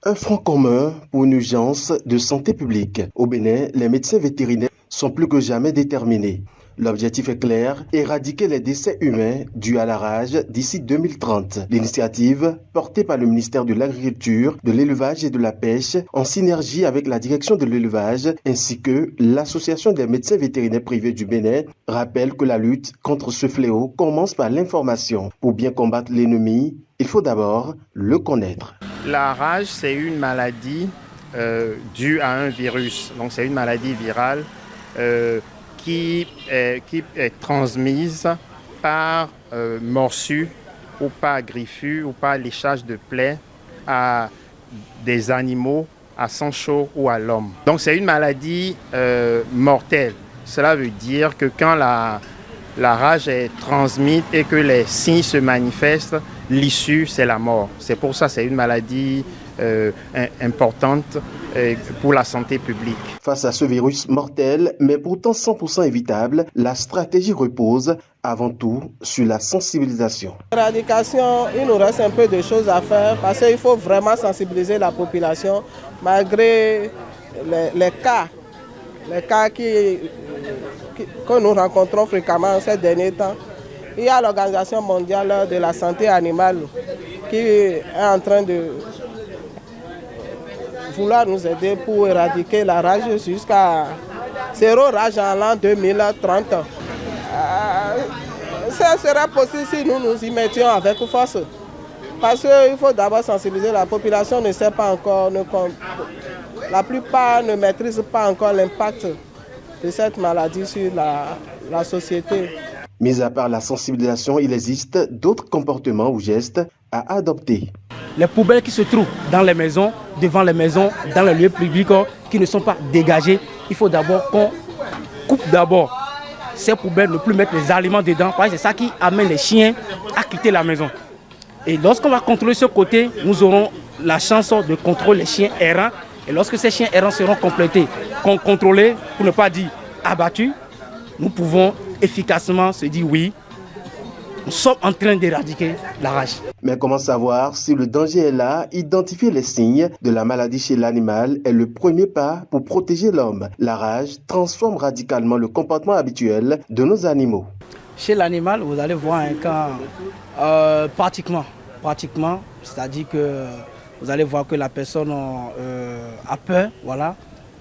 Un front commun pour une urgence de santé publique. Au Bénin, les médecins vétérinaires sont plus que jamais déterminés. L'objectif est clair, éradiquer les décès humains dus à la rage d'ici 2030. L'initiative, portée par le ministère de l'Agriculture, de l'Élevage et de la Pêche, en synergie avec la direction de l'élevage, ainsi que l'Association des médecins vétérinaires privés du Bénin, rappelle que la lutte contre ce fléau commence par l'information. Pour bien combattre l'ennemi, il faut d'abord le connaître. La rage, c'est une maladie due à un virus. Donc, c'est une maladie virale qui est transmise par morsure ou par griffure ou par léchage de plaies à des animaux, à sang chaud ou à l'homme. Donc, c'est une maladie mortelle. Cela veut dire que quand la rage est transmise et que les signes se manifestent, l'issue, c'est la mort. C'est pour ça que c'est une maladie importante pour la santé publique. Face à ce virus mortel, mais pourtant 100% évitable, la stratégie repose avant tout sur la sensibilisation. L'éradication, il nous reste un peu de choses à faire parce qu'il faut vraiment sensibiliser la population malgré les cas que nous rencontrons fréquemment ces derniers temps. Il y a l'Organisation mondiale de la santé animale qui est en train de vouloir nous aider pour éradiquer la rage jusqu'à zéro rage en l'an 2030. Ça serait possible si nous nous y mettions avec force. Parce qu'il faut d'abord sensibiliser la population, ne sait pas encore, la plupart ne maîtrisent pas encore l'impact de cette maladie sur la société. Mis à part la sensibilisation, il existe d'autres comportements ou gestes à adopter. Les poubelles qui se trouvent dans les maisons, devant les maisons, dans les lieux publics qui ne sont pas dégagées, il faut d'abord qu'on coupe d'abord ces poubelles, ne plus mettre les aliments dedans, parce que c'est ça qui amène les chiens à quitter la maison. Et lorsqu'on va contrôler ce côté, nous aurons la chance de contrôler les chiens errants. Et lorsque ces chiens errants seront complétés, contrôlés, pour ne pas dire abattus, nous pouvons efficacement se dire oui, nous sommes en train d'éradiquer la rage. Mais comment savoir si le danger est là? Identifier les signes de la maladie chez l'animal est le premier pas pour protéger l'homme. La rage transforme radicalement le comportement habituel de nos animaux. Chez l'animal, vous allez voir un cas pratiquement, c'est-à-dire que vous allez voir que la personne a peur, voilà,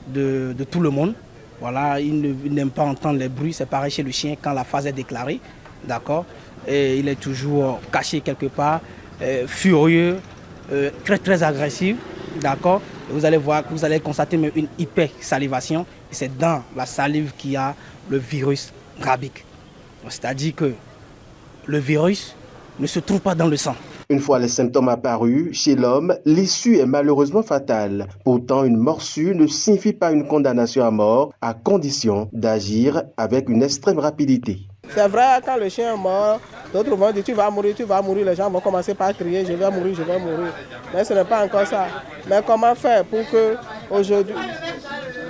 de tout le monde. Voilà, il n'aime pas entendre les bruits. C'est pareil chez le chien quand la phase est déclarée, d'accord. Et il est toujours caché quelque part, furieux, très agressif, d'accord. Vous allez voir, vous allez constater même une hypersalivation. Et c'est dans la salive qu'il y a le virus rabique. C'est-à-dire que le virus ne se trouve pas dans le sang. Une fois les symptômes apparus, chez l'homme, l'issue est malheureusement fatale. Pourtant, une morsure ne signifie pas une condamnation à mort, à condition d'agir avec une extrême rapidité. C'est vrai, quand le chien est mort, d'autres vont dire tu vas mourir, les gens vont commencer par crier je vais mourir. Mais ce n'est pas encore ça. Mais comment faire pour que aujourd'hui,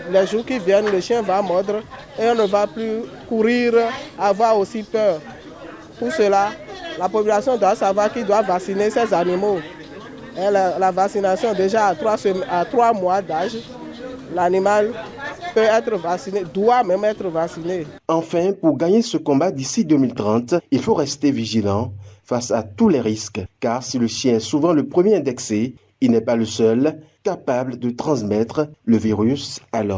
les jours qui viennent, le chien va mordre et on ne va plus courir, avoir aussi peur. Pour cela, la population doit savoir qu'il doit vacciner ses animaux. Et la vaccination, déjà à 3 mois d'âge, l'animal peut être vacciné, doit même être vacciné. Enfin, pour gagner ce combat d'ici 2030, il faut rester vigilant face à tous les risques. Car si le chien est souvent le premier indexé, il n'est pas le seul capable de transmettre le virus à l'homme.